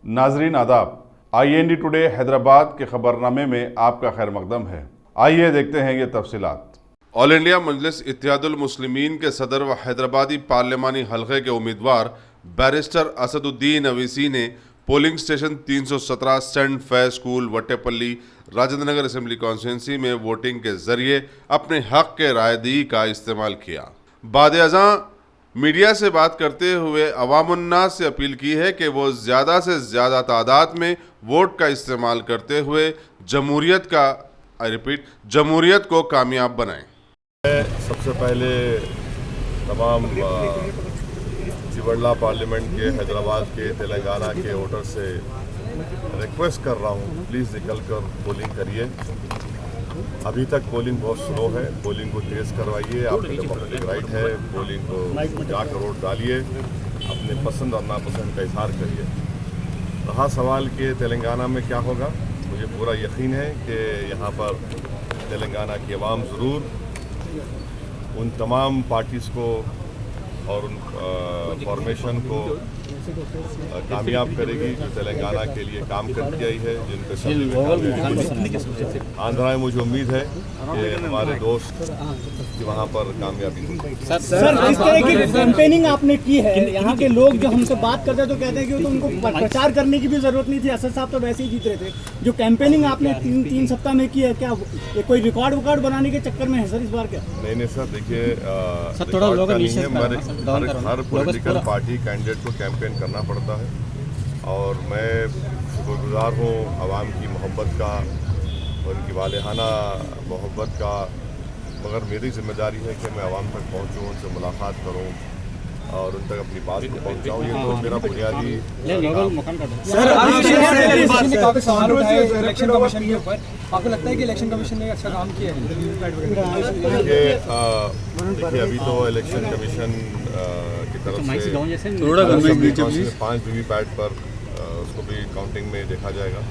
नाजरीन आदाब, IND today Hyderabad के खबरनामे में आपका खैर मकदम है। आइए देखते हैं ये तफसीलात। ऑल इंडिया मजलिस इत्तेहादुल मुस्लिमीन के सदर व हैदराबादी पार्लिमानी हल्के के उम्मीदवार बैरिस्टर असदुद्दीन अवीसी ने polling station 317 saint Faiz school Vattepally Rajendra Nagar assembly constituency में वोटिंग के जरिए अपने हक के रायदही का इस्तेमाल किया। बाद-ए-अज़ां मीडिया से बात करते हुए अवामुन्नास से अपील की है कि वो ज़्यादा से ज़्यादा तादाद में वोट का इस्तेमाल करते हुए जमहूरियत को कामयाब बनाएं। सबसे पहले तमाम चिवड़ला पार्लियामेंट के, हैदराबाद के, तेलंगाना के वोटर से रिक्वेस्ट कर रहा हूँ, प्लीज़ निकल कर पोलिंग करिए। अभी तक पोलिंग बहुत स्लो है, पोलिंग को तेज़ करवाइए। आपका डेमोक्रेटिक राइट है, पोलिंग को जाकर वोट डालिए, अपने पसंद और नापसंद का इजहार करिए। रहा सवाल कि तेलंगाना में क्या होगा, मुझे पूरा यकीन है कि यहाँ पर तेलंगाना की आवाम ज़रूर उन तमाम पार्टीज़ को और उन फॉर्मेशन को कामयाब करेगी जो तेलंगाना के लिए काम करती आई है, जिनके आंध्रा में मुझे उम्मीद है कि हमारे दोस्त कि वहाँ पर कामयाबी होगी। सर, इस तरह की कैंपेनिंग आपने की है, यहाँ के लोग जो हमसे बात करते हैं तो कहते हैं कि तो उनको प्रचार करने की भी जरूरत नहीं थी, असद साहब तो वैसे ही जीत रहे थे। जो कैंपेनिंग आपने तीन सप्ताह में की है, क्या कोई रिकॉर्ड बनाने के चक्कर में है सर इस बार? क्या नहीं सर, देखिए हर पॉलिटिकल पार्टी कैंडिडेट को कैंपेन करना पड़ता है और मैं शुक्रगुजार हूँ आवाम की मोहब्बत का, उनकी वालेहाना मोहब्बत का, मगर मेरी जिम्मेदारी है कि मैं आवाम तक पहुँचूँ, उनसे मुलाकात करूँ और उन तक अपनी बात को पहुँचाऊँ। ये तो मेरा बुनियादी आपको लगता है कि इलेक्शन कमीशन ने अच्छा काम किया है? देखिए अभी तो इलेक्शन कमीशन की तरफ से 5 वीवीपैट पर उसको भी काउंटिंग में देखा जाएगा।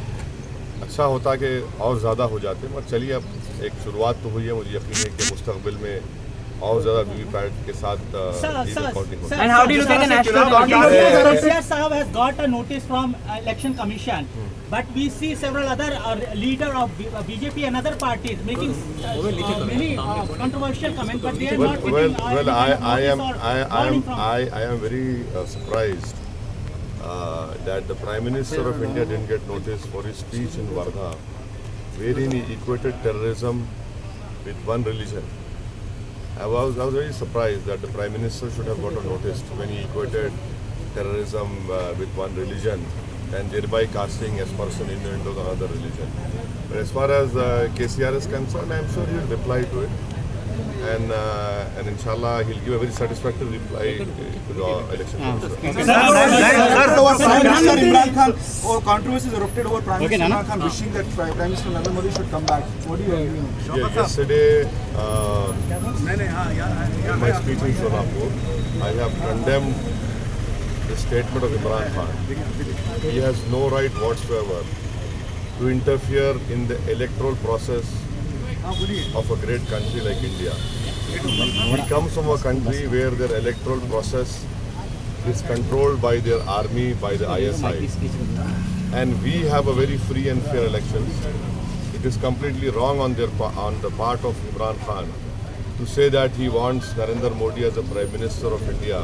अच्छा होता कि और ज़्यादा हो जाते, मगर चलिए अब एक शुरुआत तो हुई है। मुझे यकीन है कि मुस्तकबिल में और ज़्यादा वीवीपैट के साथ काउंटिंग होगी। And how do you look at the national Sir Sahab has got a notice from election commission, but we see several other leader of BJP and other parties making many controversial comments, but they are not getting I am very surprised that the Prime Minister of India didn't get notice for his speech in Wardha, wherein he equated terrorism with one religion. I was very surprised that the Prime Minister should have got a notice when he equated terrorism with one religion and thereby casting aspersion into another religion. But as far as KCR is concerned, I am sure he will reply to it, and inshallah he'll give a very satisfactory reply to the election commission. Sir, Imran Khan or controversies erupted over Prime Minister Imran Khan wishing that Prime Minister Narendra Modi should come back. What do you agree? Yesterday, in my speech in Sonapur, I have condemned the statement of Imran Khan. He has no right whatsoever to interfere in the electoral process of a great country like India. He comes from a country where their electoral process is controlled by their army, by the ISI, and we have a very free and fair elections. It is completely wrong on the part of Imran Khan to say that he wants Narendra Modi as a Prime Minister of India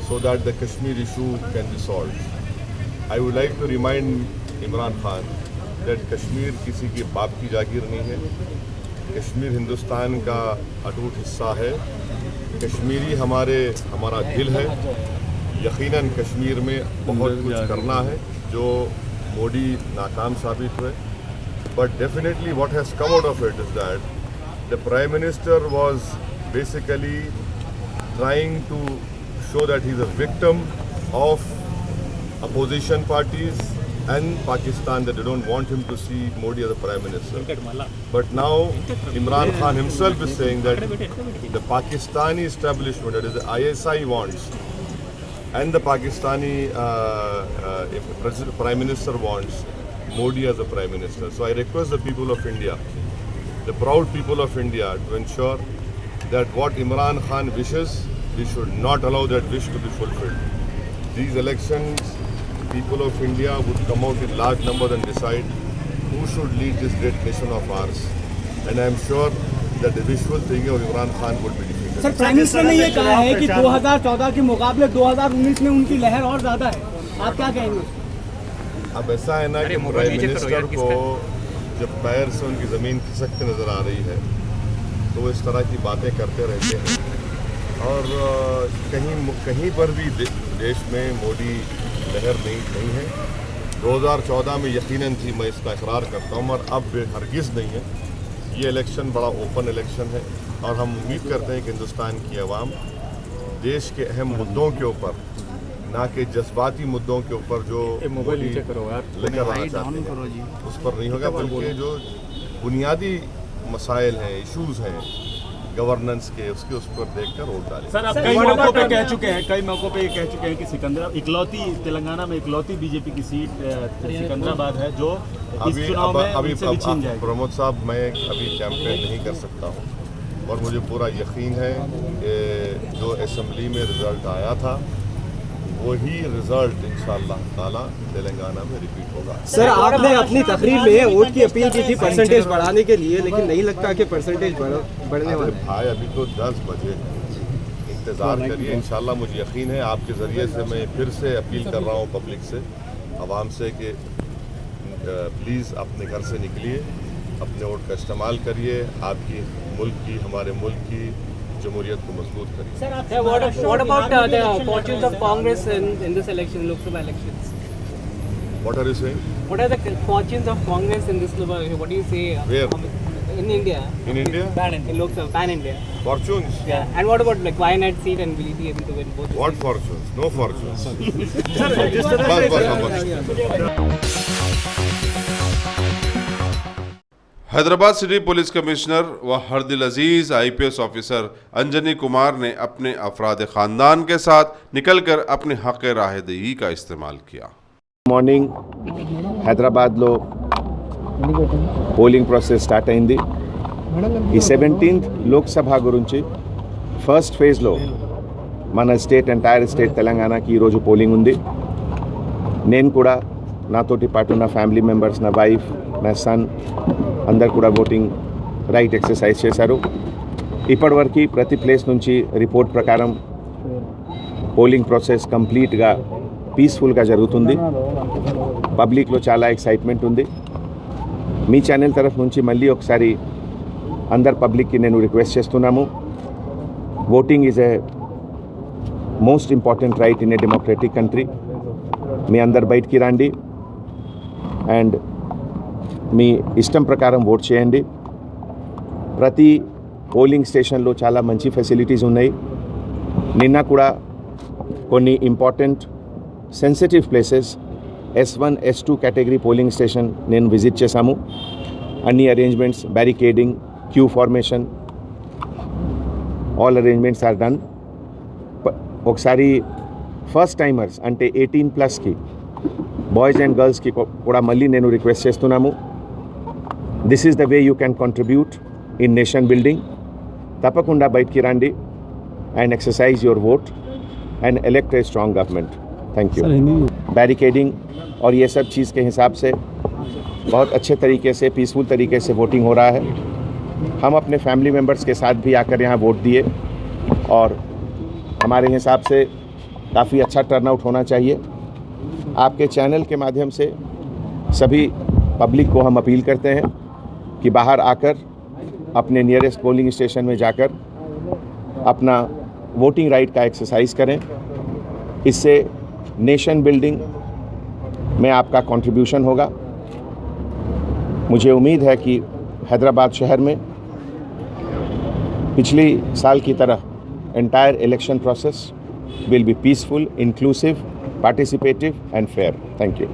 so that the Kashmir issue can be solved. I would like to remind Imran Khan that Kashmir किसी के बाप की जागीर नहीं है। कश्मीर हिंदुस्तान का अटूट हिस्सा है। कश्मीरी हमारा दिल है। यकीनन कश्मीर में बहुत कुछ करना है जो मोदी नाकाम साबित हुए। But definitely what has come out of it is that the Prime Minister was basically trying to show that he is a victim of opposition parties and Pakistan, that they don't want him to see Modi as a Prime Minister. But now Imran Khan himself is saying that the Pakistani establishment, that is the ISI, wants, and the Pakistani Prime Minister wants Modi as a Prime Minister. So I request the people of India, the proud people of India, to ensure that what Imran Khan wishes, we should not allow that wish to be fulfilled. These elections people of India would come out in large numbers and decide who should lead this great nation of ours. And I am sure that the wishful thinking of Imran Khan would be defeated. Sir, prime minister ने ये कहा है कि 2014 के मुकाबले 2019 में उनकी लहर और ज्यादा है, आप क्या कहेंगे? अब ऐसा है ना कि प्राइम मिनिस्टर को जब पैर से उनकी ज़मीन खिसकती नज़र आ रही है तो वो इस तरह की बातें करते रहते हैं। और कहीं पर भी देश में मोदी लहर नहीं है। 2014 में यकीनन थी, मैं इसका इकरार करता हूँ, और अब हरगिज़ नहीं है। ये इलेक्शन बड़ा ओपन इलेक्शन है और हम उम्मीद करते हैं कि हिंदुस्तान की आवाम देश के अहम मुद्दों के ऊपर, ना कि जज्बाती मुद्दों के ऊपर जो मोदी लेकर आना चाहते हैं उस पर नहीं होगा, बल्कि जो बुनियादी मसाइल हैं, इश्यूज़ हैं गवर्नेंस के, उसके उस पर देखकर वोट डालें। सर, आप कई मौकों पे कह चुके हैं कि सिकंदराबाद इकलौती, तेलंगाना में इकलौती बीजेपी की सीट सिकंदराबाद है जो इस चुनाव में इनसे भी छीन जाएगी। प्रमोद साहब, मैं अभी कैंपेन नहीं कर सकता हूँ और मुझे पूरा यकीन है कि जो असेंबली में रिजल्ट आया था वही रिजल्ट इंशाअल्लाह ताला तेलंगाना में रिपीट होगा। सर, आपने अपनी तकरीर में वोट की अपील की थी परसेंटेज बढ़ाने के लिए, लेकिन नहीं लगता कि परसेंटेज बढ़ने वाला है। भाई, अभी तो 10 बजे इंतज़ार करिए। इंशाअल्लाह मुझे यकीन है आपके ज़रिए से मैं फिर से अपील कर रहा हूँ पब्लिक से, आवाम से, कि प्लीज़ अपने घर से निकलिए, अपने वोट का इस्तेमाल करिए, आपकी मुल्क की, हमारे मुल्क की जमहूरियत को मजबूत करिए। What about the fortunes of Congress in this election, Lok Sabha elections? What are you saying? What are the fortunes of Congress in this? What do you say? Where? In India. In India? In Lok Sabha, pan India. Fortunes? Yeah. And what about like Wayanad seat, and will he be able to win both? What fortunes? No fortunes. Hyderabad city police commissioner व हरदिल अजीज IPS officer Anjani Kumar ने अपने अफराद ख़ानदान के साथ निकलकर अपने हक़ राहदही का इस्तेमाल किया। మార్నింగ్ హైదరాబాద్లో పోలింగ్ ప్రాసెస్ స్టార్ట్ అయింది. ఈ 17th లోక్సభ గురించి ఫస్ట్ ఫేజ్లో మన ఎంటైర్ స్టేట్ తెలంగాణకి ఈరోజు పోలింగ్ ఉంది. నేను కూడా నాతోటి పాటు నా ఫ్యామిలీ మెంబర్స్, నా వైఫ్, నా సన్ అందరు కూడా ఓటింగ్ రైట్ ఎక్సర్సైజ్ చేశారు. ఇప్పటివరకు ప్రతి ప్లేస్ నుంచి రిపోర్ట్ ప్రకారం పోలింగ్ ప్రాసెస్ కంప్లీట్గా పీస్ఫుల్గా జరుగుతుంది. పబ్లిక్లో చాలా ఎక్సైట్మెంట్ ఉంది. మీ ఛానల్ తరఫు నుంచి మళ్ళీ ఒకసారి అందరు పబ్లిక్కి నేను రిక్వెస్ట్ చేస్తున్నాము, voting is a most important right in a democratic country. మీ అందరు బయటికి రండి అండ్ మీ ఇష్టం ప్రకారం ఓట్ చేయండి. ప్రతి పోలింగ్ స్టేషన్లో చాలా మంచి ఫెసిలిటీస్ ఉన్నాయి. నిన్న కూడా కొన్ని important sensitive places S1, S2 category polling station నేను విజిట్ చేశాము. అన్ని arrangements, barricading, queue formation, all arrangements are done. ఒకసారి ఫస్ట్ టైమర్స్ అంటే 18+కి బాయ్స్ అండ్ గర్ల్స్కి కూడా మళ్ళీ నేను రిక్వెస్ట్ చేస్తున్నాము, this is the way you can contribute in nation building. తప్పకుండా బయటికి రండి and exercise your vote and elect a strong government. Thank you. Barricading और ये सब चीज़ के हिसाब से बहुत अच्छे तरीके से, पीसफुल तरीके से वोटिंग हो रहा है. हम अपने फैमिली मेम्बर्स के साथ भी आकर यहाँ वोट दिए और हमारे हिसाब से काफ़ी अच्छा टर्नआउट होना चाहिए. आपके चैनल के माध्यम से सभी पब्लिक को हम अपील करते हैं कि बाहर आकर अपने नियरेस्ट पोलिंग स्टेशन में जाकर अपना वोटिंग राइट का एक्सरसाइज करें. इससे नेशन बिल्डिंग में आपका कंट्रीब्यूशन होगा. मुझे उम्मीद है कि हैदराबाद शहर में पिछली साल की तरह entire election process will be peaceful, inclusive, participative and fair. Thank you.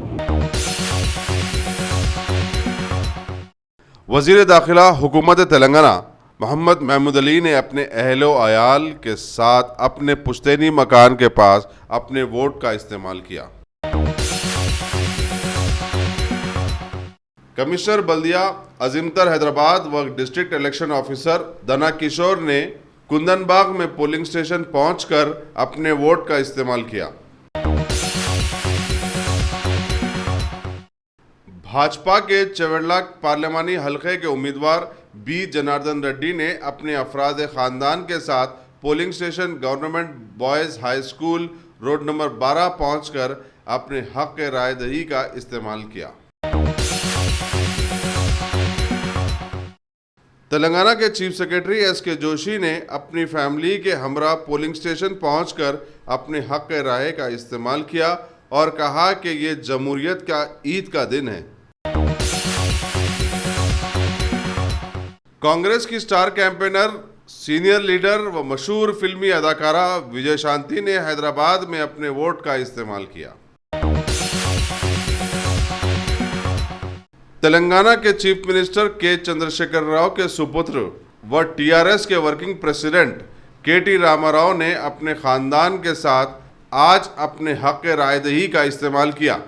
वज़ीर दाखिला हुकूमत तेलंगाना मोहम्मद महमूद अली ने अपने अहलो आयाल के साथ अपने पुश्तैनी मकान के पास अपने वोट का इस्तेमाल किया. कमिश्नर बल्दिया अजीमतर हैदराबाद व डिस्ट्रिक्ट इलेक्शन ऑफिसर दना किशोर ने कुंदनबाग में पोलिंग स्टेशन पहुंचकर अपने वोट का इस्तेमाल किया. भाजपा के चवेडला पार्लिमानी हलके के उम्मीदवार बी जनार्दन रेड्डी ने अपने अफराद खानदान के साथ polling station government boys high school road number 12 पहुंचकर अपने हक के राय दही का इस्तेमाल किया। तेलंगाना के चीफ सेक्रेटरी एस.के. जोशी ने अपनी फैमिली के हमरा पोलिंग स्टेशन पहुंचकर अपने हक के राय का इस्तेमाल किया और कहा कि ये जमहूरियत का ईद का दिन है। कांग्रेस की स्टार कैंपेनर, सीनियर लीडर व मशहूर फिल्मी अदाकारा विजय शांति ने हैदराबाद में अपने वोट का इस्तेमाल किया। तेलंगाना के चीफ मिनिस्टर के चंद्रशेखर राव के सुपुत्र व टीआरएस के वर्किंग प्रेसिडेंट के.टी. रामाराव ने अपने खानदान के साथ आज अपने हक के राय दही का इस्तेमाल किया।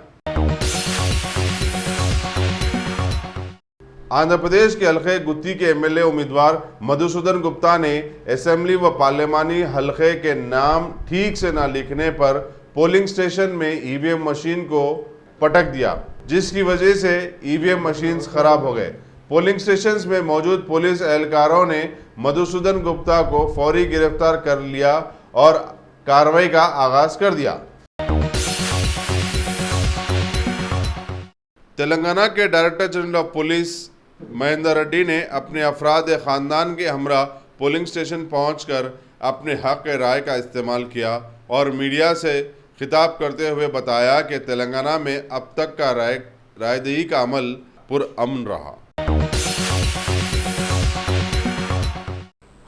आंध्र प्रदेश के हलके गुत्ती के एमएलए उम्मीदवार मधुसूदन गुप्ता ने असेंबली व पार्लिमानी हलके के नाम ठीक से न लिखने पर पोलिंग स्टेशन में ईवीएम मशीन को पटक दिया, जिसकी वजह से ईवीएम मशीन्स खराब हो गए। पोलिंग स्टेशंस में मौजूद पुलिस एहलकारों ने मधुसूदन गुप्ता को फौरी गिरफ्तार कर लिया और कार्रवाई का आगाज कर दिया। तेलंगाना के director general of police Mahendra Reddy ने अपने अफराद खानदान के हमरा पोलिंग स्टेशन पहुंचकर अपने हक के राय का इस्तेमाल किया और मीडिया से खिताब करते हुए बताया कि तेलंगाना में अब तक का रायदही का अमल पुरअमन रहा।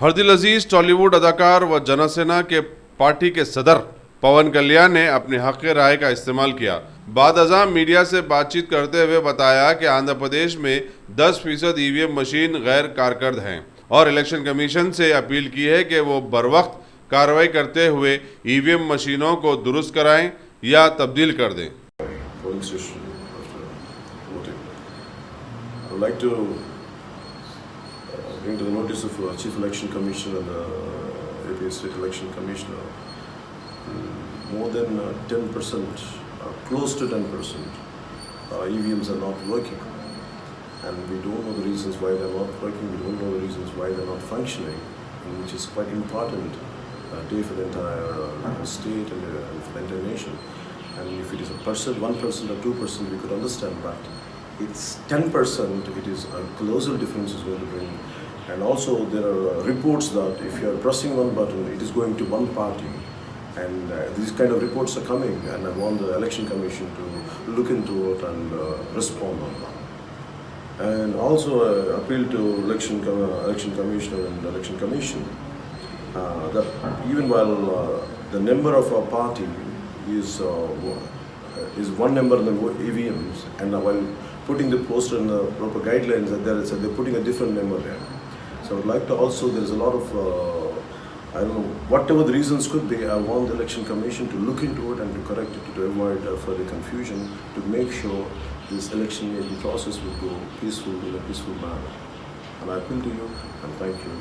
हरदिल अजीज टॉलीवुड अदाकार व जनसेना के पार्टी के सदर पवन कल्याण ने अपने हक के राय का इस्तेमाल किया। बाद अज़ां मीडिया से बातचीत करते हुए बताया कि आंध्र प्रदेश में 10% ईवीएम मशीन गैर कारकर्द हैं और इलेक्शन कमीशन से अपील की है कि वो बरवक्त कार्रवाई करते हुए ईवीएम मशीनों को दुरुस्त कराएं या तब्दील कर दें। bring to the notice of Chief Election Commissioner and the AP State Election Commissioner, more than 10%, close to 10%, EVMs are not working, and we don't know the reasons why they're not working. We don't know the reasons why they're not functioning, which is quite important day for the entire state and for the entire nation. And if it is 1% or 2%, we could understand, but it's 10%. It is a colossal difference is going to bring. And also there are reports that if you are pressing one button, it is going to one party. And these kind of reports are coming, and I want the Election Commission to look into it and respond on that. And also appeal to Election Commissioner and Election Commission that even while the number of our party is one number in the EVMs, and while putting the poster and the proper guidelines, they're putting a different number there. So I would like to also, there's a lot of, I don't know, whatever the reasons could be, I want the Election Commission to look into it and to correct it, to avoid further confusion, to make sure this election making process will go peaceful in a peaceful manner. And I appeal to you and thank you.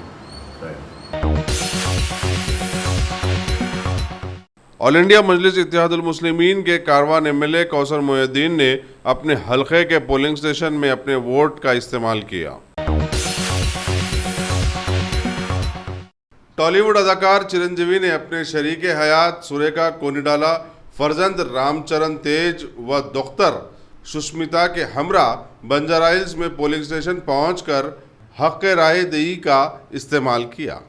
All India Majlis Ittehadul Muslimeen के Karwan MLA Kausar Mohiuddin ने अपने हलके के polling station में अपने vote का इस्तेमाल किया। टॉलीवुड अदाकार चिरंजीवी ने अपने शरीके हयात सुरेखा कोनिडाला, फर्जंद रामचरण तेज व दोख्तर सुष्मिता के हमरा बंजारा हिल्स में पोलिंग स्टेशन पहुंचकर हक राय दही का इस्तेमाल किया।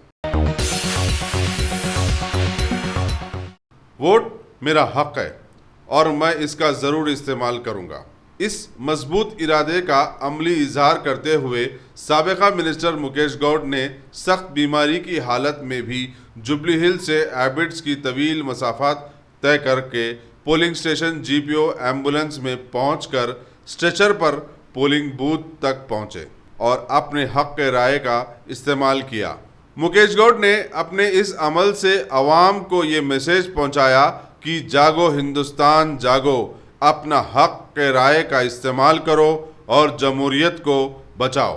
वोट मेरा हक है और मैं इसका ज़रूर इस्तेमाल करूंगा। इस मजबूत इरादे का अमली इजहार करते हुए साबिका मिनिस्टर मुकेश गौड ने सख्त बीमारी की हालत में भी जुबली हिल से एबिट्स की तवील मसाफात तय करके पोलिंग स्टेशन जीपीओ एम्बुलेंस में पहुंचकर स्ट्रेचर पर पोलिंग बूथ तक पहुंचे और अपने हक के राय का इस्तेमाल किया। मुकेश गौड ने अपने इस अमल से अवाम को ये मैसेज पहुंचाया कि जागो हिंदुस्तान जागो, अपना हक के राय का इस्तेमाल करो और जमहूरियत को बचाओ।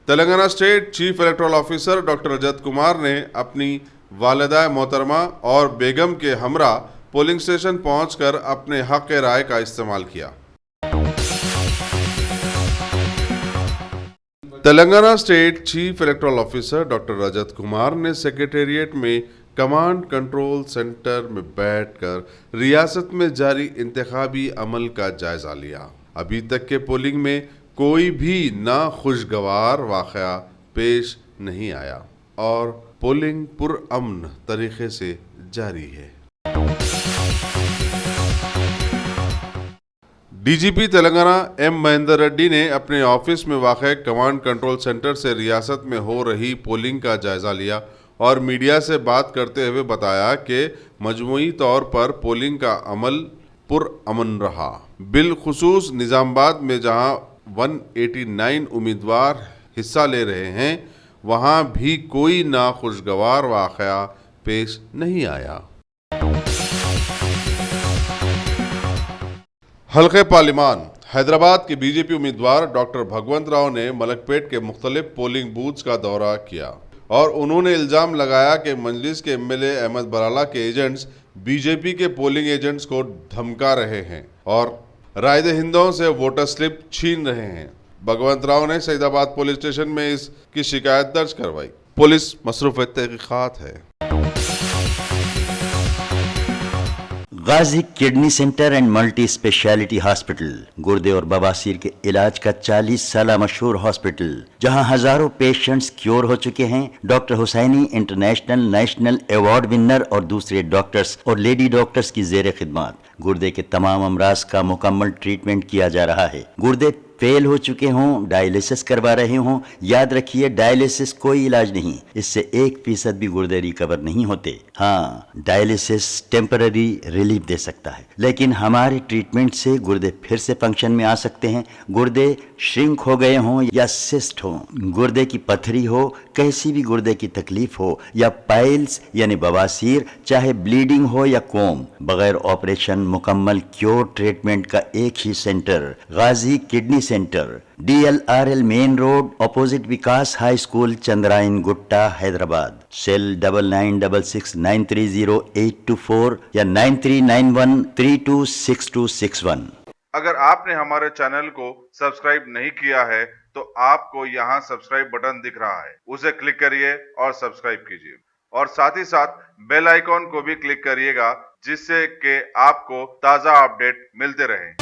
Telangana state chief electoral officer doctor Rajat Kumar ने अपनी वालिदा मोहतरमा और बेगम के हमरा पोलिंग स्टेशन पहुंचकर अपने हक राय का इस्तेमाल किया। Telangana state chief electoral officer doctor Rajat Kumar ने सेक्रेटेरिएट में कमांड कंट्रोल सेंटर में बैठकर रियासत में जारी इंतखाबी अमल का जायजा लिया। अभी तक के पोलिंग में कोई भी नाखुशगवार वाकया पेश नहीं आया और पोलिंग पुरअमन तरीके से जारी है। डीजीपी तेलंगाना एम महेंदर रेड्डी ने अपने ऑफिस में वाक़ कमांड कंट्रोल सेंटर से रियासत में हो रही पोलिंग का जायजा लिया और मीडिया से बात करते हुए बताया कि मजमूई तौर पर पोलिंग का अमल पुरअमन रहा। बिलखुसूस निज़ामाबाद में जहां 189 उम्मीदवार हिस्सा ले रहे हैं, वहां भी कोई नाखुशगवार वाक़या पेश नहीं आया। हल्के पार्लिमान हैदराबाद के बीजेपी उम्मीदवार डॉक्टर भगवंत राव ने मलकपेट के मुख्तलिफ पोलिंग बूथ्स का दौरा किया और उन्होंने इल्ज़ाम लगाया कि मजलिस के एमएलए अहमद बराला के एजेंट्स बीजेपी के पोलिंग एजेंट्स को धमका रहे हैं और रायदहिंदों से वोटर स्लिप छीन रहे हैं। भगवंत राव ने सईदाबाद पुलिस स्टेशन में इसकी शिकायत दर्ज करवाई। पुलिस मसरूफ़ तहक़ीक़ात है। Ghazi kidney centre and multi speciality hospital गुर्दे और बवासीर के इलाज का 40 साल मशहूर हॉस्पिटल, जहां हजारों पेशेंट्स क्योर हो चुके हैं। Doctor Husaini international national award winner और दूसरे डॉक्टर्स और लेडी डॉक्टर्स की जेर खिदमत गुर्दे के तमाम अमराज का मुकम्मल ट्रीटमेंट किया जा रहा है। गुर्दे फेल हो चुके हों, डायलिसिस करवा रहे हों, याद रखिए डायलिसिस कोई इलाज नहीं, इससे 1% भी गुर्दे रिकवर नहीं होते। हाँ, डायलिसिस टेम्पररी रिलीफ दे सकता है, लेकिन हमारे ट्रीटमेंट से गुर्दे फिर से फंक्शन में आ सकते हैं। गुर्दे श्रिंक हो गए हों या सिस्ट हो, गुर्दे की पथरी हो, कैसी भी गुर्दे की तकलीफ हो या पाइल्स यानी बवासीर, चाहे ब्लीडिंग हो या कोम, बगैर ऑपरेशन मुकम्मल क्योर ट्रीटमेंट का एक ही centre Ghazi kidney centre, DLRL main road opposite Vikas high school, Chandrayangutta, Hyderabad. Cell 9966930824 या 9391326261। अगर आपने हमारे चैनल को सब्सक्राइब नहीं किया है तो आपको यहाँ सब्सक्राइब बटन दिख रहा है, उसे क्लिक करिए और सब्सक्राइब कीजिए और साथ ही साथ बेल आइकॉन को भी क्लिक करिएगा, जिससे कि आपको ताज़ा अपडेट मिलते रहें।